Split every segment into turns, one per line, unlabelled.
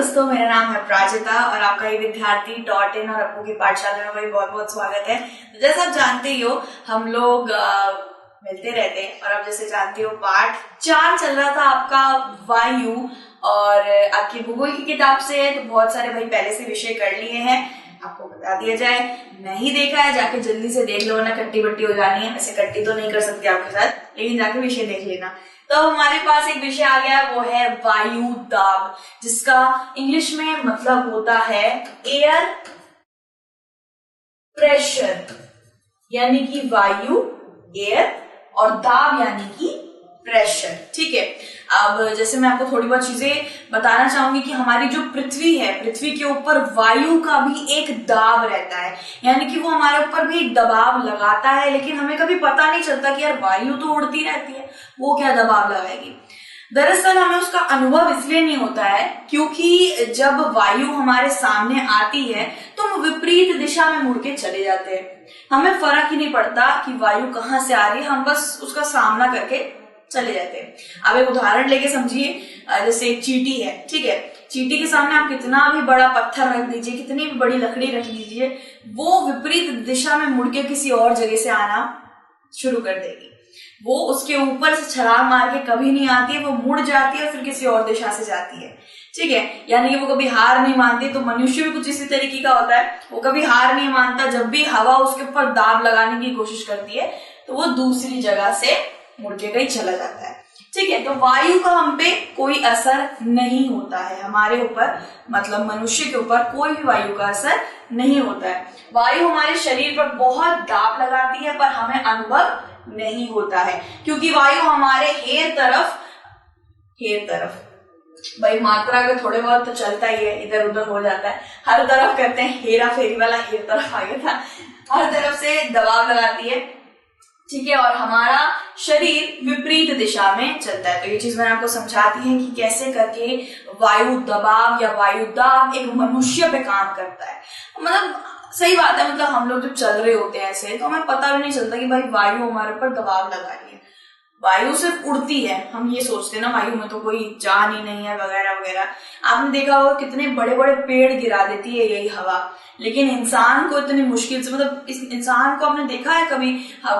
दोस्तों, मेरा नाम है प्राजिता और आपका ये विद्यार्थी .in और अपू की पाठशाला में भाई बहुत बहुत स्वागत है। तो जैसा आप जानते ही हो, हम लोग मिलते रहते हैं और अब जैसे जानते हो पाठ 4 चल रहा था आपका वायु, और आपकी भूगोल की किताब से है, तो बहुत सारे भाई पहले से विषय कर लिए हैं। आपको बता दिया जाए, नहीं देखा है जाके जल्दी से देख लो, वरना कट्टी बट्टी हो जानी है। वैसे कट्टी तो नहीं कर सकती आपके साथ, लेकिन जाके विषय देख लेना। तो हमारे पास एक विषय आ गया, वो है वायु दाब, जिसका इंग्लिश में मतलब होता है एयर प्रेशर, यानी कि वायु एयर और दाब यानी कि प्रेशर। ठीक है, अब जैसे मैं आपको थोड़ी बहुत चीजें बताना चाहूंगी कि हमारी जो पृथ्वी है, पृथ्वी के ऊपर वायु का भी एक दाब रहता है, यानी कि वो हमारे ऊपर भी एक दबाव लगाता है, लेकिन हमें कभी पता नहीं चलता कि यार वायु तो उड़ती रहती है, वो क्या दबाव लगाएगी। दरअसल हमें उसका अनुभव इसलिए नहीं होता है क्योंकि जब वायु हमारे सामने आती है तो हम विपरीत दिशा में मुड़ के चले जाते हैं। हमें फर्क ही नहीं पड़ता कि वायु कहाँ से आ रही है, हम बस उसका सामना करके चले जाते हैं। अब एक उदाहरण लेके समझिए, जैसे एक चींटी है, ठीक है। चींटी के सामने आप कितना भी बड़ा पत्थर रख दीजिए, कितनी भी बड़ी लकड़ी रख लीजिए, वो विपरीत दिशा में मुड़ के किसी और जगह से आना शुरू कर देगी। वो उसके ऊपर से छलांग मार के कभी नहीं आती है, वो मुड़ जाती है और फिर किसी और दिशा से जाती है। ठीक है, यानी कि वो कभी हार नहीं मानती। तो मनुष्य भी कुछ इसी तरीके का होता है, वो कभी हार नहीं मानता। जब भी हवा उसके ऊपर दाब लगाने की कोशिश करती है तो वो दूसरी जगह से मुड़ के कहीं चला जाता है। ठीक है, तो वायु का हम पे कोई असर नहीं होता है, हमारे ऊपर मतलब मनुष्य के ऊपर कोई भी वायु का असर नहीं होता है। वायु हमारे शरीर पर बहुत दाब लगाती है, पर हमें अनुभव नहीं होता है, क्योंकि वायु हमारे हेर तरफ भाई मात्रा का थोड़े बहुत तो चलता ही है, इधर उधर हो जाता है। हर तरफ कहते हैं, हेरा फेरी वाला हेर तरफ आ गया था, हर तरफ से दबाव लगाती है। ठीक है, और हमारा शरीर विपरीत दिशा में चलता है। तो ये चीज मैंने आपको समझाती है कि कैसे करके वायु दबाव या वायु दाब एक मनुष्य पे काम करता है। मतलब सही बात है, मतलब हम लोग जब चल रहे होते हैं ऐसे, तो हमें पता भी नहीं चलता कि भाई वायु हमारे ऊपर दबाव लगा रही है। वायु सिर्फ उड़ती है, हम ये सोचते हैं ना वायु में तो कोई जान ही नहीं है वगैरह वगैरह। आपने देखा होगा कितने बड़े बड़े पेड़ गिरा देती है यही हवा, लेकिन इंसान को इतनी मुश्किल से, मतलब इस इंसान को आपने देखा है कभी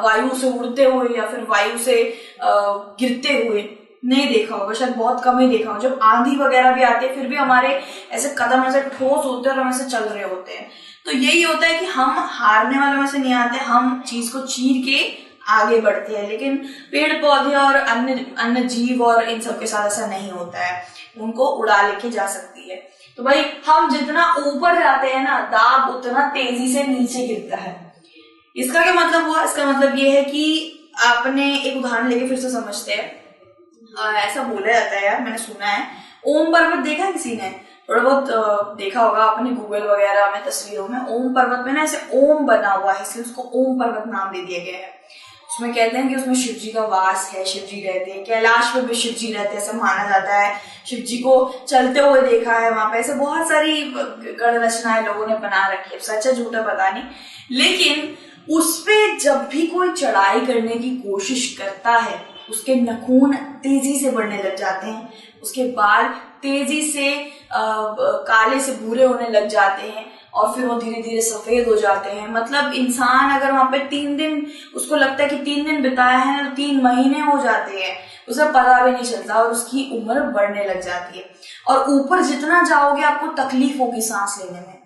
वायु से उड़ते हुए या फिर वायु से गिरते हुए? नहीं देखा होगा, शायद बहुत कम ही देखा होगा। जब आंधी वगैरह भी आती है फिर भी हमारे ऐसे कदम ऐसे ठोस होते हैं और हम ऐसे चल रहे होते हैं। तो यही होता है कि हम हारने वालों में से नहीं आते, हम चीज को चीर के आगे बढ़ते हैं। लेकिन पेड़ पौधे और अन्य जीव और इन सब के साथ ऐसा नहीं होता है, उनको उड़ा लेके जा सकती है। तो भाई हम जितना ऊपर जाते हैं ना, दाब उतना तेजी से नीचे गिरता है। इसका क्या मतलब हुआ? इसका मतलब ये है कि आपने एक उदाहरण लेके फिर से समझते हैं। ऐसा बोला जाता है यार, मैंने सुना है, ओम पर्वत देखा है किसी ने? थोड़ा बहुत देखा होगा आपने गूगल वगैरह में, तस्वीरों में। ओम पर्वत में ना ऐसे ओम बना हुआ है, इसलिए उसको ओम पर्वत नाम दे दिया गया है। उसमें कहते हैं कि उसमें शिव जी का वास है, शिव जी रहते हैं। कैलाश में भी शिव जी रहते हैं, ऐसा माना जाता है। शिव जी को चलते हुए देखा है वहां पे। ऐसे बहुत सारी गढ़ रचनाएं लोगों ने बना रखी है, सच है झूठा पता नहीं। लेकिन उस पे जब भी कोई चढ़ाई करने की कोशिश करता है, उसके नखून तेजी से बढ़ने लग जाते हैं, उसके बाल तेजी से काले से भूरे होने लग जाते हैं और फिर वो धीरे धीरे सफेद हो जाते हैं। मतलब इंसान अगर वहां पे 3 दिन, उसको लगता है कि 3 दिन बिताया है तो 3 महीने हो जाते हैं, उसे पता भी नहीं चलता और उसकी उम्र बढ़ने लग जाती है। और ऊपर जितना जाओगे आपको तकलीफ होगी सांस लेने में।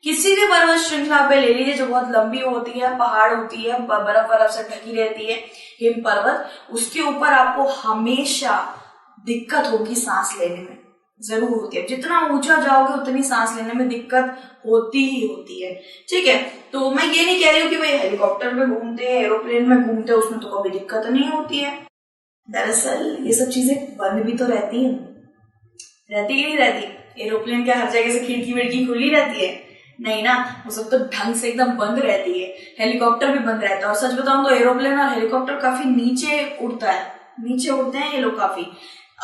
किसी भी पर्वत श्रृंखला पे ले लीजिए जो बहुत लंबी होती है, पहाड़ होती है, बर्फ से ढकी रहती है, हिम पर्वत, उसके ऊपर आपको हमेशा दिक्कत होगी सांस लेने में, जरूर होती है। जितना ऊंचा जाओगे उतनी सांस लेने में दिक्कत होती ही होती है। ठीक है, तो मैं ये नहीं कह रही हूँ कि भाई हेलीकॉप्टर में घूमते हैं, एरोप्लेन में घूमते हैं, उसमें तो कभी दिक्कत नहीं होती है। दरअसल ये सब चीजें बंद भी तो रहती है, रहती ही नहीं रहती। एरोप्लेन क्या हर जगह से खिड़की विड़की खुली रहती है? नहीं ना, वो सब तो ढंग से एकदम बंद रहती है। हेलीकॉप्टर भी बंद रहता है। और सच बताऊं तो एरोप्लेन और हेलीकॉप्टर काफी नीचे उड़ता है, नीचे उड़ते हैं ये लोग काफी।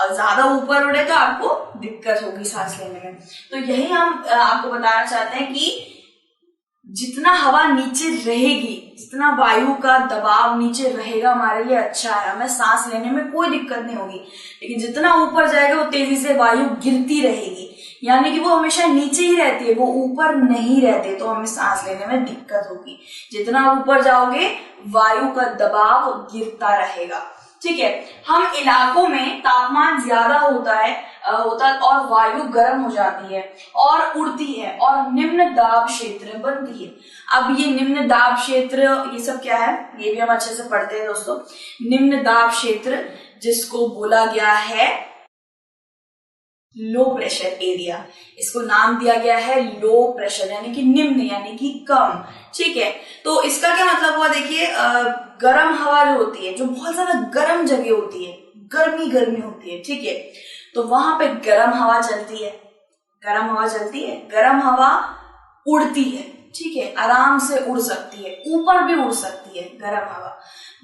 ज्यादा ऊपर उड़े तो आपको दिक्कत होगी सांस लेने में। तो यही हम आपको बताना चाहते हैं कि जितना हवा नीचे रहेगी, जितना वायु का दबाव नीचे रहेगा, हमारे लिए अच्छा है, हमें सांस लेने में कोई दिक्कत नहीं होगी। लेकिन जितना ऊपर जाएगा वो तेजी से वायु गिरती रहेगी, यानी कि वो हमेशा नीचे ही रहती है, वो ऊपर नहीं रहते, तो हमें सांस लेने में दिक्कत होगी। जितना आप ऊपर जाओगे वायु का दबाव गिरता रहेगा। ठीक है, हम इलाकों में तापमान ज्यादा होता और वायु गर्म हो जाती है और उड़ती है और निम्न दाब क्षेत्र बनती है। अब ये निम्न दाब क्षेत्र ये सब क्या है, ये भी हम अच्छे से पढ़ते हैं दोस्तों। निम्न दाब क्षेत्र जिसको बोला गया है लो प्रेशर एरिया, इसको नाम दिया गया है लो प्रेशर, यानी कि निम्न यानी कि कम। ठीक है, तो इसका क्या मतलब हुआ, देखिए गर्म हवा जो होती है, जो बहुत ज्यादा गर्म जगह होती है, गर्मी होती है, ठीक है, तो वहां पे गर्म हवा चलती है, गर्म हवा उड़ती है। ठीक है, आराम से उड़ सकती है, ऊपर भी उड़ सकती है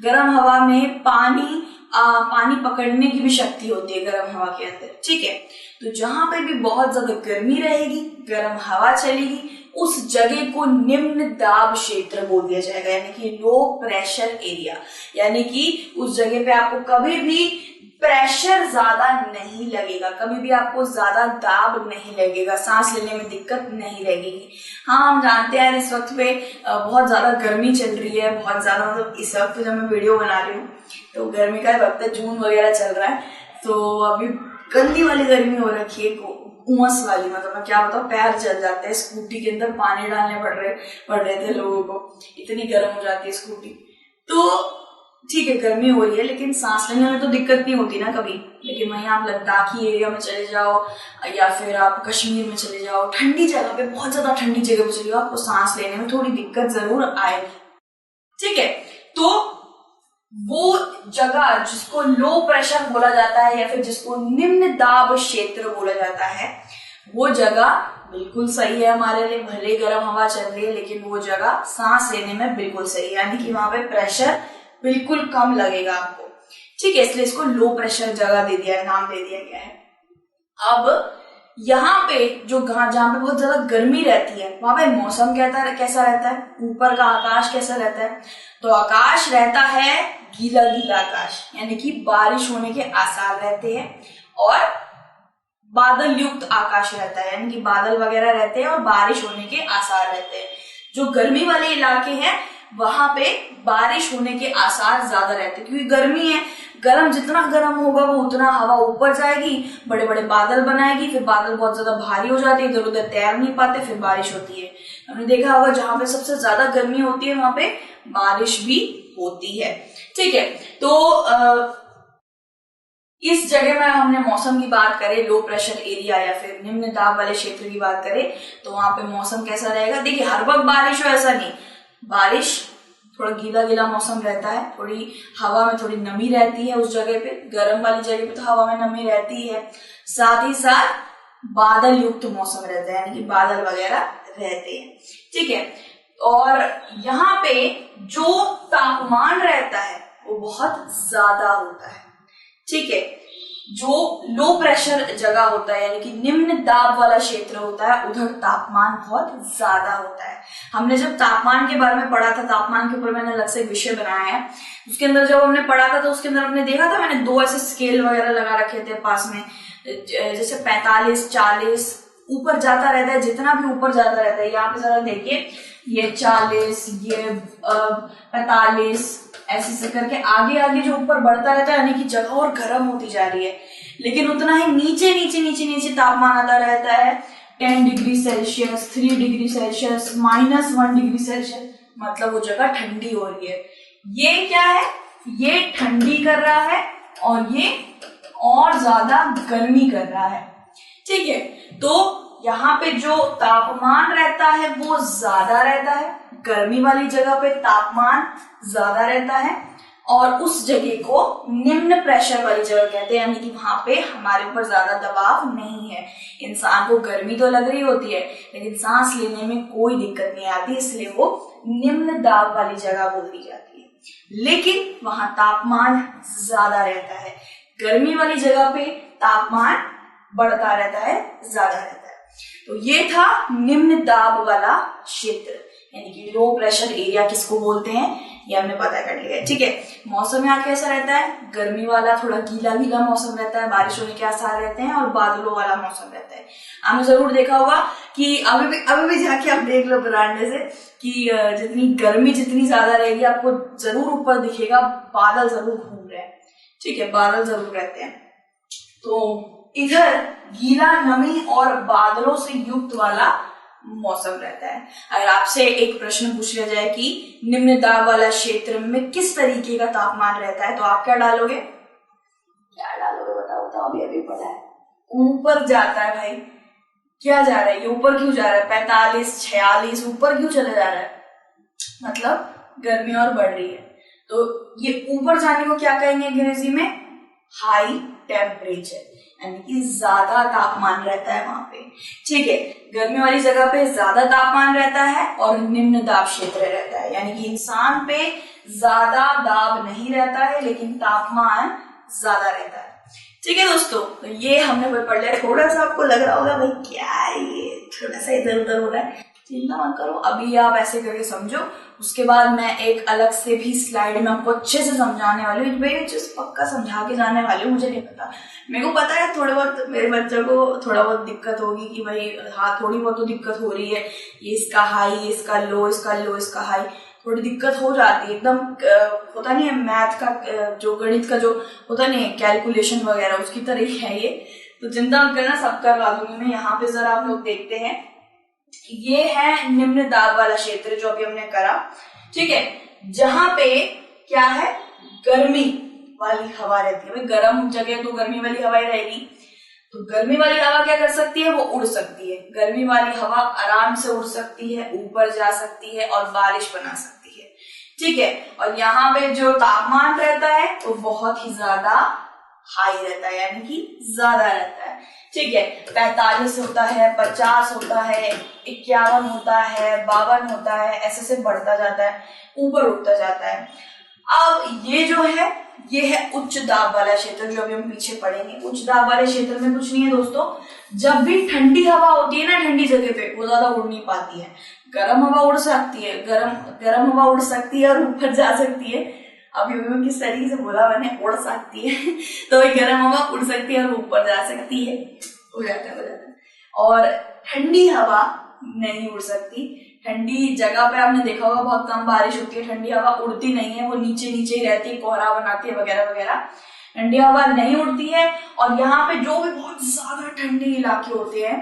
गर्म हवा में पानी पकड़ने की भी शक्ति होती है गर्म हवा के अंदर। ठीक है, तो जहां पे भी बहुत ज्यादा गर्मी रहेगी, गर्म हवा चलेगी, उस जगह को निम्न दाब क्षेत्र बोल दिया जाएगा, यानी कि लो प्रेशर एरिया। यानी कि उस जगह पे आपको कभी भी प्रेशर ज्यादा नहीं लगेगा, कभी भी आपको ज्यादा दाब नहीं लगेगा, सांस लेने में दिक्कत नहीं लगेगी। हाँ, हम जानते हैं इस वक्त पे बहुत ज्यादा गर्मी चल रही है, बहुत ज्यादा, मतलब इस वक्त जब मैं वीडियो बना रही हूँ तो गर्मी का वक्त है, जून वगैरह चल रहा है, तो अभी गंदी वाली गर्मी हो रखी है, उमस वाली, मतलब मैं क्या बताऊं, पैर जल जाते हैं, स्कूटी के अंदर पानी डालने पड़ रहे थे लोगों को, इतनी गर्म हो जाती है स्कूटी। तो ठीक है, गर्मी हो रही है, लेकिन सांस लेने में तो दिक्कत नहीं होती ना कभी। लेकिन वहीं आप लद्दाखी एरिया में चले जाओ या फिर आप कश्मीर में चले जाओ, ठंडी जगह पे, बहुत ज्यादा ठंडी जगह पे चले जाओ, आपको सांस लेने में थोड़ी दिक्कत जरूर आएगी। ठीक है, तो वो जगह जिसको लो प्रेशर बोला जाता है या फिर जिसको निम्न दाब क्षेत्र बोला जाता है, वो जगह बिल्कुल सही है हमारे लिए। भले गर्म हवा चल रही है, लेकिन वो जगह सांस लेने में बिल्कुल सही है, यानी कि वहां पे प्रेशर बिल्कुल कम लगेगा आपको। ठीक है, इसलिए इसको लो प्रेशर जगह दे दिया है, नाम दे दिया गया है। अब यहाँ पे जहाँ पे बहुत ज्यादा गर्मी रहती है, वहां पे मौसम कैसा रहता है, ऊपर का आकाश कैसा रहता है, तो आकाश रहता है गीला आकाश, यानी कि बारिश होने के आसार रहते हैं, और बादल युक्त आकाश रहता है, यानी कि बादल वगैरह रहते हैं और बारिश होने के आसार रहते हैं। जो गर्मी वाले इलाके हैं वहां पे बारिश होने के आसार ज्यादा रहते हैं, क्योंकि गर्मी है, जितना गर्म होगा वो उतना हवा ऊपर जाएगी, बड़े बड़े बादल बनाएगी, फिर बादल बहुत ज्यादा भारी हो जाते हैं, इधर उधर तैर नहीं पाते, फिर बारिश होती है। हमने देखा होगा जहां पे सबसे ज्यादा गर्मी होती है वहां पे बारिश भी होती है। ठीक है, तो इस जगह में हमने मौसम की बात करें, लो प्रेशर एरिया या फिर निम्न दाब वाले क्षेत्र की बात करें, तो वहां पे मौसम कैसा रहेगा। देखिए, हर वक्त बारिश हो ऐसा नहीं, बारिश थोड़ा गीला मौसम रहता है, थोड़ी हवा में थोड़ी नमी रहती है उस जगह पे, गर्म वाली जगह पे तो हवा में नमी रहती है, साथ ही साथ बादल युक्त मौसम रहता है, यानी कि बादल वगैरह रहते हैं। ठीक है, और यहाँ पे जो तापमान रहता है वो बहुत ज्यादा होता है। ठीक है, जो लो प्रेशर जगह होता है, यानी कि निम्न दाब वाला क्षेत्र होता है, उधर तापमान बहुत ज्यादा होता है। हमने जब तापमान के बारे में पढ़ा था, तापमान के ऊपर मैंने अलग से एक विषय बनाया है, उसके अंदर जब हमने पढ़ा था तो उसके अंदर हमने देखा था, मैंने 2 ऐसे स्केल वगैरह लगा रखे थे पास में, जैसे 45, 40 ऊपर जाता रहता है, जितना भी ऊपर जाता रहता है। यहाँ पे जरा देखिए, ये 40, ये 45, ऐसे करके आगे जो ऊपर बढ़ता रहता है, यानी कि जगह और गर्म होती जा रही है, लेकिन उतना ही नीचे तापमान आता रहता है, 10 degree Celsius, 3 degree Celsius, -1 degree Celsius, मतलब वो जगह ठंडी हो रही है। ये क्या है, ये ठंडी कर रहा है और ये और ज्यादा गर्मी कर रहा है। ठीक है, तो यहाँ पे जो तापमान रहता है वो ज्यादा रहता है, गर्मी वाली जगह पे तापमान ज्यादा रहता है, और उस जगह को निम्न प्रेशर वाली जगह कहते हैं, यानी कि वहां पे हमारे ऊपर ज्यादा दबाव नहीं है। इंसान को गर्मी तो लग रही होती है, लेकिन सांस लेने में कोई दिक्कत नहीं आती, इसलिए वो निम्न दाब वाली जगह बोल दी जाती है। लेकिन वहां तापमान ज्यादा रहता है, गर्मी वाली जगह पे तापमान बढ़ता रहता है, ज्यादा रहता है। तो ये था निम्न दाब वाला क्षेत्र, यानी कि लो प्रेशर एरिया किसको बोलते हैं, ये हमने पता कर लिया है। ठीक है, मौसम यहाँ कैसा रहता है, गर्मी वाला, थोड़ा गीला गीला मौसम रहता है, बारिश होने के आसार रहते हैं, और बादलों वाला मौसम रहता है। आपने जरूर देखा होगा कि अभी भी जाके आप देख लो बरामदे से कि जितनी गर्मी जितनी ज्यादा रहेगी, आपको जरूर ऊपर दिखेगा बादल जरूर घूम रहे हैं। ठीक है, बादल जरूर रहते हैं। तो इधर गीला, नमी और बादलों से युक्त वाला मौसम रहता है। अगर आपसे एक प्रश्न पूछ लिया जाए कि निम्न दाब वाला क्षेत्र में किस तरीके का तापमान रहता है, तो आप क्या डालोगे, बताओ। अभी पढ़ा है, ऊपर जाता है भाई। क्या जा रहा है ये, ऊपर क्यों जा रहा है, 45, 46 ऊपर क्यों चले जा रहा है, मतलब गर्मी और बढ़ रही है। तो ये ऊपर जाने को क्या कहेंगे अंग्रेजी में, हाई टेम्परेचर, यानी कि ज्यादा तापमान रहता है वहां पे। ठीक है, गर्मी वाली जगह पे ज्यादा तापमान रहता है और निम्न दाब क्षेत्र रहता है, यानी कि इंसान पे ज्यादा दाब नहीं रहता है लेकिन तापमान ज्यादा रहता है। ठीक है दोस्तों, तो ये हमने पढ़ लिया। थोड़ा सा आपको लग रहा होगा भाई क्या है ये, थोड़ा सा इधर उधर हो रहा है, चिंता मत करो, अभी आप ऐसे करके समझो। उसके बाद मैं एक अलग से भी स्लाइड में आपको अच्छे से समझाने वाली हूँ, भाई जिस पक्का समझा के जाने वाली हूँ। मुझे नहीं पता, मेरे को पता है थोड़े बहुत मेरे बच्चों को थोड़ा बहुत दिक्कत होगी कि भाई हाँ थोड़ी बहुत तो दिक्कत हो रही है, ये इसका हाई, ये इसका लो, इसका लो, इसका हाई, थोड़ी दिक्कत हो जाती है। एकदम होता नहीं है मैथ का, जो गणित का जो होता नहीं है कैलकुलेशन वगैरह, उसकी तरह ही है ये। तो चिंता मत करना, सब करवा दूंगी मैं। यहाँ पे जरा आप लोग देखते हैं, ये है निम्न दाब वाला क्षेत्र जो अभी हमने करा। ठीक है, जहां पे क्या है, गर्मी वाली हवा रहती है। भाई गर्म जगह तो गर्मी वाली हवा ही रहेगी। तो गर्मी वाली हवा क्या कर सकती है, वो उड़ सकती है। गर्मी वाली हवा आराम से उड़ सकती है, ऊपर जा सकती है और बारिश बना सकती है। ठीक है, और यहाँ पे जो तापमान रहता है वो बहुत ही ज्यादा हाई रहता है, यानी कि ज्यादा रहता है। ठीक है, 45 होता है, 50 होता है, 51 होता है, 52 होता है, ऐसे से बढ़ता जाता है, ऊपर उठता जाता है। अब ये जो है, ये है उच्च दाब वाला क्षेत्र, जो अभी हम पीछे पढ़ेंगे। उच्च दाब वाले क्षेत्र में कुछ नहीं है दोस्तों, जब भी ठंडी हवा होती है ना, ठंडी जगह पे वो ज्यादा उड़ नहीं पाती है। गर्म हवा उड़ सकती है, गर्म हवा उड़ सकती है और ऊपर जा सकती है। अभी किस तरीके से बोला मैंने, उड़ सकती है तो वही गर्म हवा उड़ सकती है और ऊपर जा सकती है, हो जाता है। और ठंडी हवा नहीं उड़ सकती। ठंडी जगह पे आपने देखा होगा बहुत कम बारिश होती है, ठंडी हवा उड़ती नहीं है, वो नीचे नीचे ही रहती है, कोहरा बनाती है वगैरह वगैरह। ठंडी हवा नहीं उड़ती है। और यहाँ पे जो भी बहुत ज्यादा ठंडे इलाके होते हैं,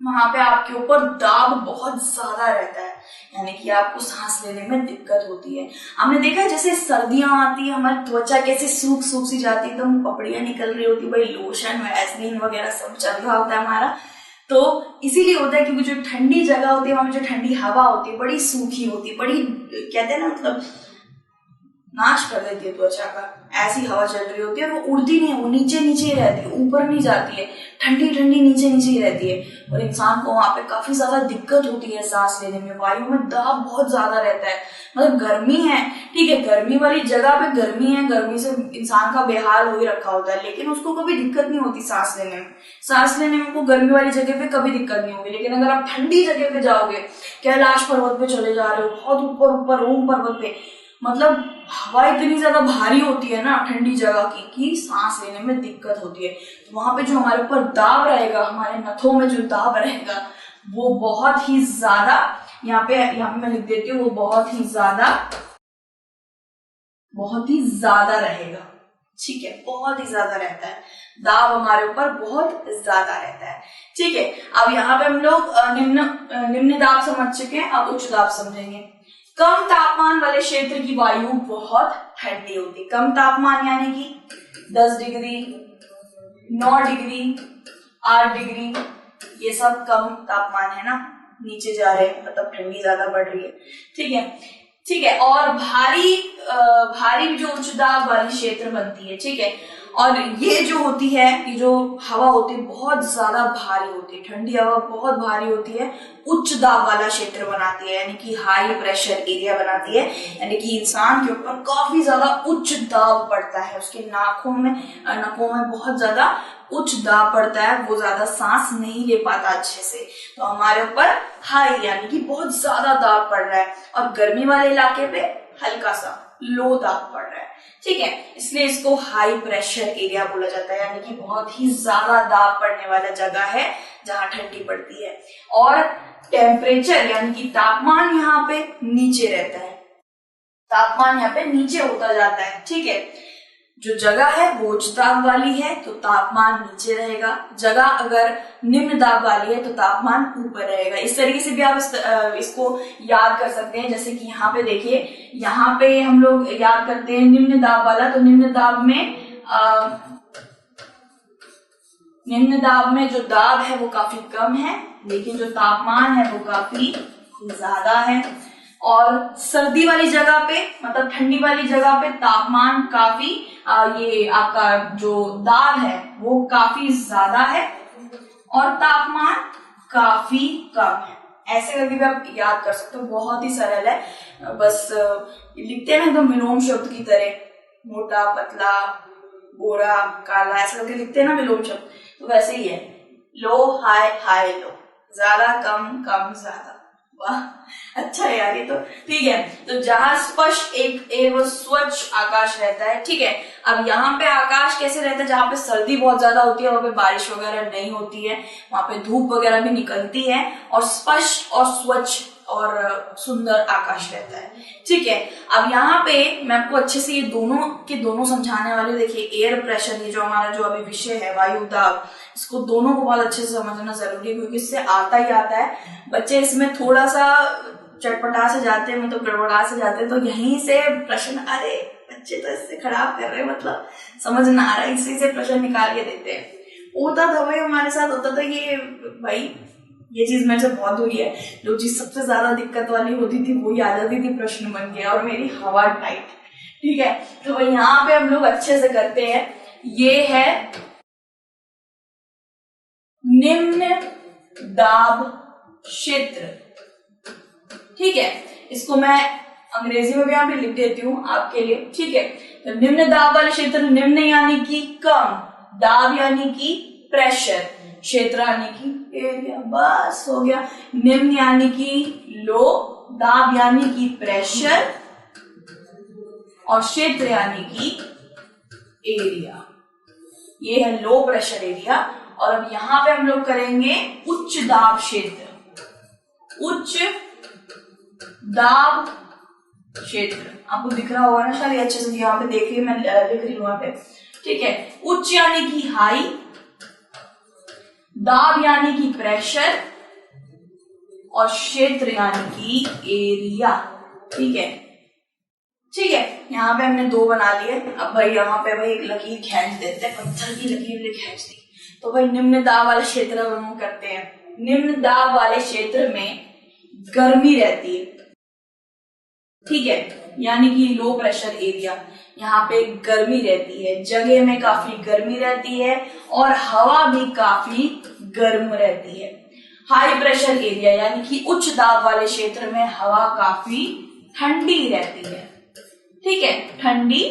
वहां पे आपके ऊपर दाब बहुत ज्यादा रहता है, यानी कि आपको सांस लेने में दिक्कत होती है। आपने देखा है जैसे सर्दियां आती है, हमारी त्वचा कैसे सूख सी जाती है, एकदम पपड़ियां निकल रही होती है, भाई लोशन वैसलीन वगैरह सब चल रहा होता है हमारा। तो इसीलिए होता है क्योंकि जो ठंडी जगह होती है, वहां जो ठंडी हवा होती है बड़ी सूखी होती है, बड़ी कहते हैं ना, मतलब नाश कर देती है त्वचा का। ऐसी हवा चल रही होती है, वो उड़ती नहीं है, वो नीचे नीचे ही रहती है, ऊपर नहीं जाती है, ठंडी ठंडी नीचे नीचे ही रहती है। और इंसान को वहां पे काफी ज्यादा दिक्कत होती है सांस लेने में, वायु में दाब बहुत ज्यादा रहता है। मतलब गर्मी है, ठीक है, गर्मी वाली जगह पे गर्मी है, गर्मी से इंसान का बेहाल हो ही रखा होता है, लेकिन उसको कभी दिक्कत नहीं होती सांस लेने में। सांस लेने में को गर्मी वाली जगह पे कभी दिक्कत नहीं होगी। लेकिन अगर आप ठंडी जगह पे जाओगे, कैलाश पर्वत पे चले जा रहे हो, बहुत ऊपर ऊपर ओम पर्वत पे, मतलब हवा इतनी ज्यादा भारी होती है ना ठंडी जगह की कि सांस लेने में दिक्कत होती है। तो वहां पे जो हमारे ऊपर दाब रहेगा, हमारे नथों में जो दाब रहेगा, वो बहुत ही ज्यादा, यहाँ पे मैं लिख देती हूँ, वो बहुत ही ज्यादा रहेगा। ठीक है, बहुत ही ज्यादा रहता है दाब, हमारे ऊपर बहुत ज्यादा रहता है। ठीक है, अब यहाँ पे हम लोग निम्न दाब समझ चुके हैं, अब उच्च दाब समझेंगे। कम तापमान वाले क्षेत्र की वायु बहुत ठंडी होती है। कम तापमान यानी कि 10 डिग्री, 9 डिग्री, 8 डिग्री, ये सब कम तापमान है ना, नीचे जा रहे हैं, मतलब ठंडी ज्यादा बढ़ रही है। ठीक है। और भारी जो उच्च दाब वाली क्षेत्र बनती है, ठीक है, और ये जो होती है, ये जो हवा होती है बहुत ज्यादा भारी होती है, ठंडी हवा बहुत भारी होती है, उच्च दाब वाला क्षेत्र बनाती है, यानी कि हाई प्रेशर एरिया बनाती है, यानी कि इंसान के ऊपर काफी ज्यादा उच्च दाब पड़ता है, उसके नकों में बहुत ज्यादा उच्च दाब पड़ता है, वो ज्यादा सांस नहीं ले पाता अच्छे से। तो हमारे ऊपर हाई यानी कि बहुत ज्यादा दाब पड़ रहा है। और गर्मी वाले इलाके पे हल्का सा लो दाब पड़ रहा है, ठीक है, इसलिए इसको हाई प्रेशर एरिया बोला जाता है, यानी कि बहुत ही ज्यादा दाब पड़ने वाला जगह है जहां ठंडी पड़ती है। और टेम्परेचर यानी कि तापमान यहाँ पे नीचे रहता है, तापमान यहाँ पे नीचे होता जाता है, ठीक है। जो जगह है वो उच्च दाब वाली है तो तापमान नीचे रहेगा, जगह अगर निम्न दाब वाली है तो तापमान ऊपर रहेगा। इस तरीके से भी आप इसको याद कर सकते हैं। जैसे कि यहाँ पे देखिए, यहाँ पे हम लोग याद करते हैं निम्न दाब वाला, तो निम्न दाब में जो दाब है वो काफी कम है, लेकिन जो तापमान है वो काफी ज्यादा है। और सर्दी वाली जगह पे, मतलब ठंडी वाली जगह पे तापमान काफी ये आपका जो दाब है वो काफी ज्यादा है और तापमान काफी कम है। ऐसे करके भी आप याद कर सकते हो, बहुत ही सरल है। बस लिखते हैं ना एकदम विलोम शब्द की तरह, मोटा पतला गोरा काला, ऐसा करके लिखते हैं ना विलोम शब्द, तो वैसे ही है। लो हाई हाई लो, ज्यादा कम कम ज्यादा। वाह, अच्छा है यार ये तो, ठीक है। तो जहां स्पष्ट एक एवं स्वच्छ आकाश रहता है, ठीक है। अब यहाँ पे आकाश कैसे रहता है, जहां पे सर्दी बहुत ज्यादा होती है, वहां पे बारिश वगैरह नहीं होती है, वहां पे धूप वगैरह भी निकलती है और स्पष्ट और स्वच्छ और सुंदर आकाश रहता है, ठीक है। अब यहाँ पे मैं आपको अच्छे से ये दोनों के दोनों समझाने वाली हूँ। देखिए, एयर प्रेशर, ये जो हमारा जो अभी विषय है वायु दाब, इसको दोनों को बहुत अच्छे से समझना जरूरी है, क्योंकि इससे आता ही आता है। बच्चे इसमें थोड़ा सा चटपटा से जाते हैं, मतलब गड़बड़ा से जाते हैं, तो यहीं से प्रश्न, अरे बच्चे तो इससे खराब कर रहे हैं, मतलब समझ ना आ रहा है, इसी से प्रश्न निकाल के देते हैं। होता था भाई, हमारे साथ होता था ये, भाई ये चीज मेरे से बहुत हुई है। जो चीज सबसे ज्यादा दिक्कत वाली होती थी वो आ जाती थी प्रश्न बन के, और मेरी हवा टाइट, ठीक है। तो भाई यहाँ पे हम लोग अच्छे से करते हैं। ये है निम्न दाब क्षेत्र, ठीक है। इसको मैं अंग्रेजी में भी यहाँ पे लिख देती हूँ आपके लिए, ठीक है। तो निम्न दाब वाले क्षेत्र, निम्न यानी कि कम, दाब यानी कि प्रेशर, क्षेत्र यानी कि एरिया, बस हो गया। निम्न यानी कि लो, दाब यानी कि प्रेशर और क्षेत्र यानी कि एरिया। ये है लो प्रेशर एरिया। और अब यहां पे हम लोग करेंगे उच्च दाब क्षेत्र। उच्च दाब क्षेत्र आपको दिख रहा होगा ना शायद अच्छे से, यहाँ पे देखिए मैं लिख रही हूं वहां पे, ठीक है। उच्च यानी कि हाई, दाब यानी कि प्रेशर और क्षेत्र यानी कि एरिया, ठीक है, ठीक है। यहाँ पे हमने दो बना लिए। अब भाई यहाँ पे भाई एक लकीर खींच देते हैं, पत्थर की लकीर खींच दी। तो भाई निम्न दाब वाले क्षेत्र हम करते हैं। निम्न दाब वाले क्षेत्र में गर्मी रहती है, ठीक है, यानी कि लो प्रेशर एरिया, यहाँ पे गर्मी रहती है, जगह में काफी गर्मी रहती है और हवा भी काफी गर्म रहती है। हाई प्रेशर एरिया यानी कि उच्च दाब वाले क्षेत्र में हवा काफी ठंडी रहती है, ठीक है, ठंडी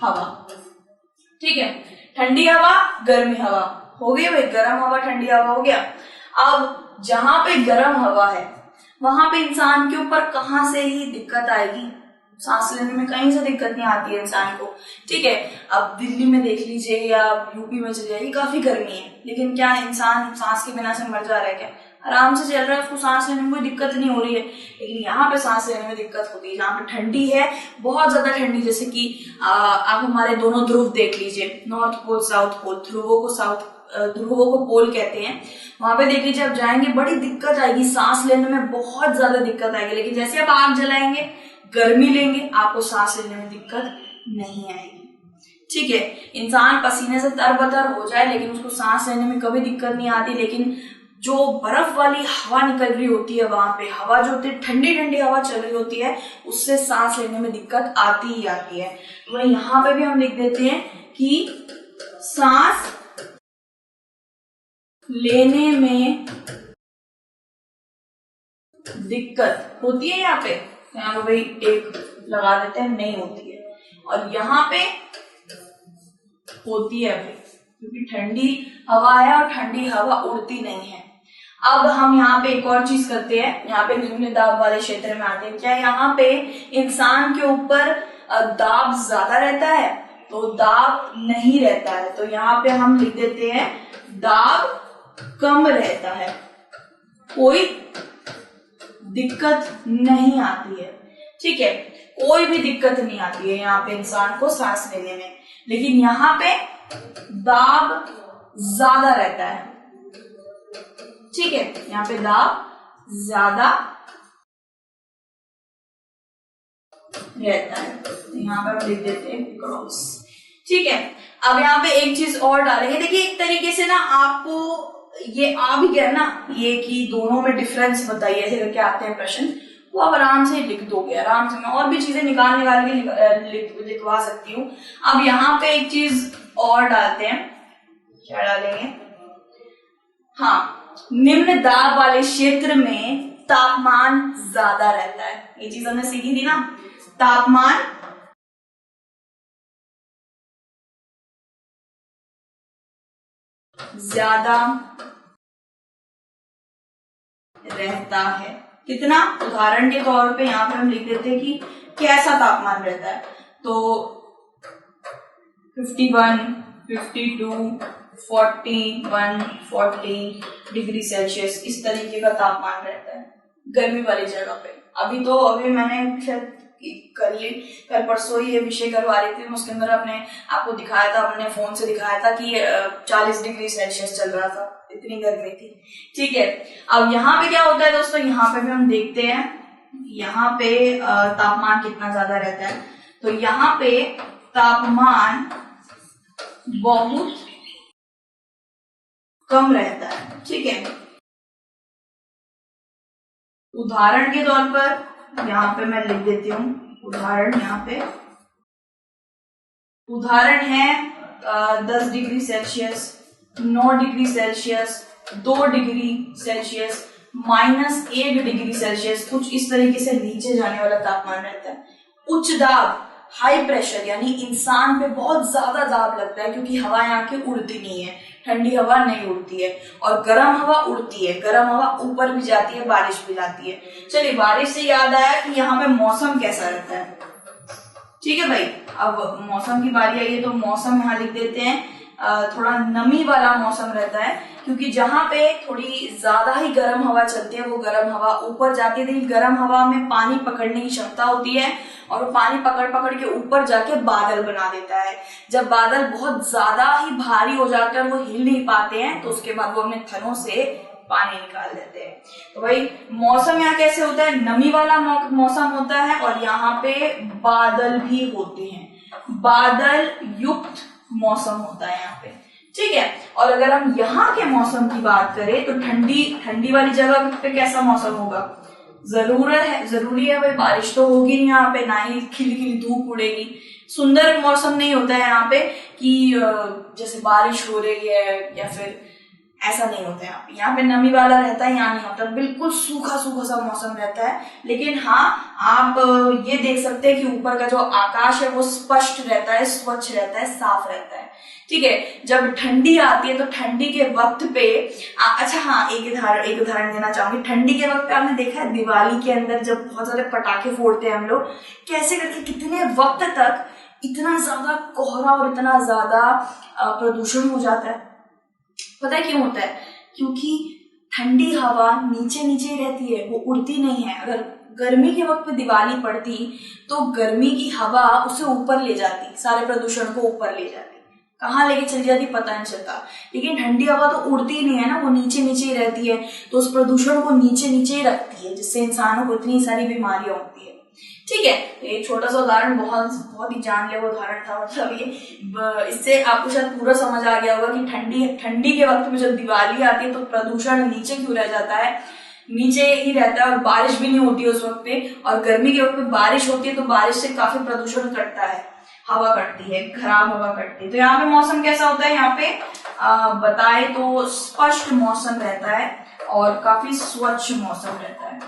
हवा, ठीक है। ठंडी हवा, गर्मी हवा हो गई भाई, गर्म हवा ठंडी हवा हो गया। अब जहां पे गर्म हवा है वहां पे इंसान के ऊपर कहां से ही दिक्कत आएगी, सांस लेने में कहीं से दिक्कत नहीं आती है इंसान को, ठीक है। अब दिल्ली में देख लीजिए या यूपी में चले जाइए, काफी गर्मी है, लेकिन क्या इंसान सांस के बिना से मर जा रहा है क्या? आराम से चल रहा है, उसको सांस लेने में कोई दिक्कत नहीं हो रही है। लेकिन यहाँ पे सांस लेने में दिक्कत होती है, जहाँ पे ठंडी है, बहुत ज्यादा ठंडी, जैसे कि आप हमारे दोनों ध्रुव देख लीजिए, नॉर्थ पोल साउथ पोल, ध्रुवों को पोल कहते हैं। वहां पे देख लीजिए, आप जाएंगे बड़ी दिक्कत आएगी, सांस लेने में बहुत ज्यादा दिक्कत आएगी। लेकिन जैसे आप आग जलाएंगे, गर्मी लेंगे, आपको सांस लेने में दिक्कत नहीं आएगी, ठीक है। इंसान पसीने से तरबतर हो जाए लेकिन उसको सांस लेने में कभी दिक्कत नहीं आती। लेकिन जो बर्फ वाली हवा निकल रही होती है, वहां पे हवा जो होती है, ठंडी ठंडी हवा चल रही होती है, उससे सांस लेने में दिक्कत आती ही आती है। वही यहाँ पे भी हम लिख देते हैं कि सांस लेने में दिक्कत होती है। यहाँ पे भाई एक लगा देते हैं, नहीं होती है। और यहाँ पे होती है भाई, क्योंकि ठंडी हवा है और ठंडी हवा उड़ती नहीं है। अब हम यहाँ पे एक और चीज करते हैं, यहाँ पे निम्न दाब वाले क्षेत्र में आते हैं। क्या यहाँ पे इंसान के ऊपर दाब ज्यादा रहता है? तो दाब नहीं रहता है, तो यहाँ पे हम लिख देते हैं दाब कम रहता है, कोई दिक्कत नहीं आती है। ठीक है, कोई भी दिक्कत नहीं आती है यहाँ पे इंसान को सांस लेने में। लेकिन यहाँ पे दाब ज्यादा रहता है। ठीक है, यहाँ पे दाब ज्यादा रहता है, यहाँ पर हम लिख देते हैं क्रॉस। ठीक है, अब यहाँ पे एक चीज और डालेंगे। देखिए एक तरीके से ना आपको ये आ भी गया ना ये कि दोनों में डिफरेंस बताइए, ऐसे करके आते हैं प्रश्न, वो आप आराम से लिख दोगे, आराम से। मैं और भी चीजें निकाल के लिखवा सकती हूँ। अब यहाँ पे एक चीज और डालते हैं, क्या डालेंगे? हाँ, निम्न दाब वाले क्षेत्र में तापमान ज्यादा रहता है। ये चीज हमने सीखी थी ना, तापमान ज्यादा रहता है। कितना? उदाहरण के तौर पे यहाँ पे हम लिख देते हैं कि कैसा तापमान रहता है, तो 51, 52, 41, 40 डिग्री सेल्सियस इस तरीके का तापमान रहता है गर्मी वाली जगह पे। अभी मैंने शायद कल परसों ये विषय करवा रही थी, उसके अंदर अपने आपको दिखाया था, अपने फोन से दिखाया था कि 40 डिग्री सेल्सियस चल रहा था, इतनी गर्मी थी। ठीक है, अब यहाँ पे क्या होता है दोस्तों, यहाँ पे भी हम देखते हैं यहाँ पे तापमान कितना ज्यादा रहता है। तो यहाँ पे तापमान बहुत कम रहता है। ठीक है, उदाहरण के तौर पर यहाँ पे मैं लिख देती हूँ, उदाहरण यहाँ पे उदाहरण है 10 degree Celsius, 9 degree Celsius, 2 degree Celsius, -1 degree Celsius, कुछ इस तरीके से नीचे जाने वाला तापमान रहता है। उच्च दाब, हाई प्रेशर, यानी इंसान पे बहुत ज्यादा दाब लगता है क्योंकि हवा यहाँ की उड़ती नहीं है, ठंडी हवा नहीं उड़ती है, और गर्म हवा उड़ती है। गर्म हवा ऊपर भी जाती है, बारिश भी जाती है। चलिए, बारिश से याद आया कि यहाँ पे मौसम कैसा रहता है। ठीक है भाई, अब मौसम की बारी आई है, तो मौसम यहाँ लिख देते हैं थोड़ा नमी वाला मौसम रहता है, क्योंकि जहां पे थोड़ी ज्यादा ही गर्म हवा चलती है, वो गर्म हवा ऊपर जाती है। लेकिन गर्म हवा में पानी पकड़ने की क्षमता होती है, और वो पानी पकड़ पकड़ के ऊपर जाके बादल बना देता है। जब बादल बहुत ज्यादा ही भारी हो जाते हैं, वो हिल नहीं पाते हैं, तो उसके बाद वो अपने थनों से पानी निकाल देते हैं। तो भाई मौसम यहाँ कैसे होता है? नमी वाला मौसम होता है, और यहाँ पे बादल भी होते हैं, बादल युक्त मौसम होता है यहाँ पे। ठीक है, और अगर हम यहाँ के मौसम की बात करें तो ठंडी वाली जगह पे कैसा मौसम होगा? जरूरी है भाई, बारिश तो होगी नहीं यहाँ पे, ना ही खिली धूप उड़ेगी। सुंदर मौसम नहीं होता है यहाँ पे कि जैसे बारिश हो रही है या फिर ऐसा नहीं होता है। यहाँ पे नमी वाला रहता है, यहाँ नहीं होता, बिल्कुल सूखा सा मौसम रहता है। लेकिन हाँ, आप ये देख सकते हैं कि ऊपर का जो आकाश है वो स्पष्ट रहता है, स्वच्छ रहता है, साफ रहता है। ठीक है, जब ठंडी आती है तो ठंडी के वक्त पे अच्छा हाँ, एक उदाहरण देना चाहूंगी। ठंडी के वक्त पे आपने देखा है दिवाली के अंदर जब बहुत सारे पटाखे फोड़ते हैं हम लोग, कैसे करके कितने वक्त तक इतना ज्यादा कोहरा और इतना ज्यादा प्रदूषण हो जाता है। पता है क्यों होता है? क्योंकि ठंडी हवा नीचे ही रहती है, वो उड़ती नहीं है। अगर गर्मी के वक्त पे दिवाली पड़ती तो गर्मी की हवा उसे ऊपर ले जाती, सारे प्रदूषण को ऊपर ले जाती। कहाँ लेके चली जाती पता नहीं चलता। लेकिन ठंडी हवा तो उड़ती नहीं है ना, वो नीचे ही रहती है, तो उस प्रदूषण को नीचे ही रखती है, जिससे इंसानों को इतनी सारी बीमारियां होती है। ठीक है, तो एक छोटा सा उदाहरण बहुत ही जानलेवा उदाहरण था। मतलब ये इससे आपको शायद पूरा समझ आ गया होगा कि ठंडी के वक्त में जब दिवाली आती है तो प्रदूषण नीचे क्यों रह जाता है, नीचे ही रहता है, और बारिश भी नहीं होती है उस वक्त पे। और गर्मी के वक्त पे बारिश होती है तो बारिश से काफी प्रदूषण कटता है, हवा कटती है, खराब हवा कटती है। तो यहाँ पे मौसम कैसा होता है? यहाँ पे बताए तो स्पष्ट मौसम रहता है और काफी स्वच्छ मौसम रहता है।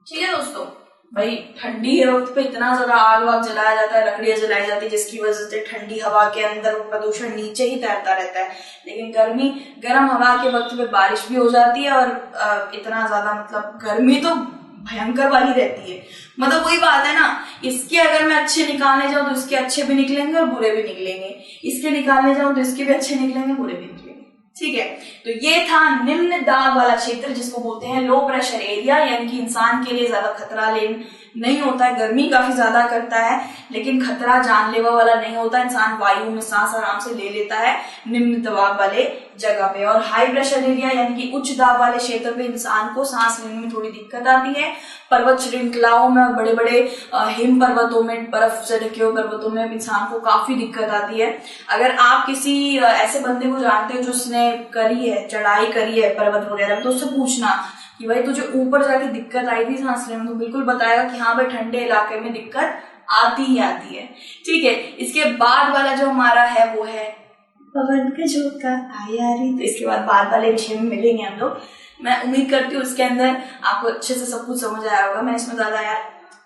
ठीक है दोस्तों, भाई ठंडी के वक्त पे इतना ज्यादा आग वाग जलाया जाता है, लकड़ियां जलाई जाती है, जिसकी वजह से ठंडी हवा के अंदर प्रदूषण नीचे ही तैरता रहता है। लेकिन गर्म हवा के वक्त पे बारिश भी हो जाती है और इतना ज्यादा मतलब गर्मी तो भयंकर वाली रहती है। मतलब वही बात है ना, इसके अगर मैं अच्छे निकालने जाऊं तो इसके अच्छे भी निकलेंगे और बुरे भी निकलेंगे, इसके निकालने जाऊं तो इसके भी अच्छे निकलेंगे, बुरे भी निकलेंगे। ठीक है, तो ये था निम्न दाब वाला क्षेत्र, जिसको बोलते हैं लो प्रेशर एरिया, यानी कि इंसान के लिए ज्यादा खतरा नहीं होता है। गर्मी काफी ज्यादा करता है लेकिन खतरा जानलेवा वाला नहीं होता, इंसान वायु में सांस आराम से ले लेता है निम्न दबाव वाले जगह पे। और हाई प्रेशर एरिया यानी कि उच्च दाब वाले क्षेत्र पे इंसान को सांस लेने में थोड़ी दिक्कत आती है। पर्वत श्रृंखलाओं में और बड़े बड़े हिम पर्वतों में, बर्फ से ढके हुए पर्वतों में इंसान को काफी दिक्कत आती है। अगर आप किसी ऐसे बंदे को जानते हो जो उसने चढ़ाई करी है पर्वत वगैरह, तो उससे पूछना कि भाई तुझे ऊपर जाके दिक्कत आई थी सांस लेने में, तो बिल्कुल बताएगा कि हाँ भाई ठंडे इलाके में दिक्कत आती ही आती है। ठीक है, इसके बाद वाला जो हमारा है वो है पवन का झोंका आई आ रही, तो इसके बाद वाले विषय में मिलेंगे हम लोग। मैं उम्मीद करती हूँ उसके अंदर आपको अच्छे से सब कुछ समझ आया होगा। मैं इसमें ज्यादा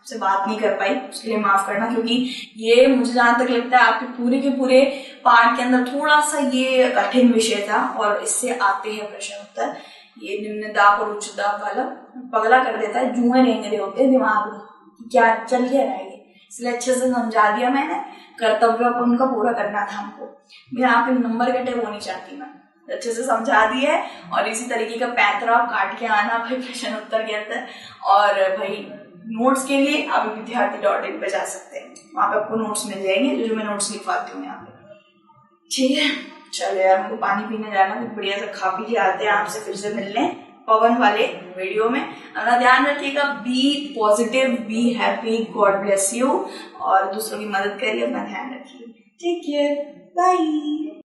से बात नहीं कर पाई, उसके लिए माफ करना, क्योंकि ये मुझे जहां तक लगता है आपके पूरे के पूरे पार्ट के अंदर थोड़ा सा ये कठिन विषय था और इससे आते हैं प्रश्न उत्तर। ये निम्न दाब और उच्च दाब वाला पगला कर देता है, जुए रेंगरे होते हैं दिमाग में कि क्या चल क्या रहा है, इसलिए अच्छे से समझा दिया मैंने। कर्तव्य उनका पूरा करना था हमको, मैं यहाँ पे नंबर कटे वो नहीं चाहती, मैं अच्छे से समझा दी है। और इसी तरीके का पैंतरा काट के आना भाई प्रश्न उत्तर के अंदर। और भाई नोट्स के लिए आप vidyarthi.in पे जा सकते हैं, वहां पे आपको नोट्स मिल जाएंगे जो मैं नोट्स लिखवाती हूँ यहाँ पे। ठीक है, चलो यार हमको पानी पीने जाना, कुछ बढ़िया से खा पी के आते हैं, आपसे फिर से मिलने पवन वाले वीडियो में। अपना ध्यान रखिएगा, be positive, be happy, God bless you, और दूसरों की मदद करिए, अपना ध्यान रखिए। Take care, bye.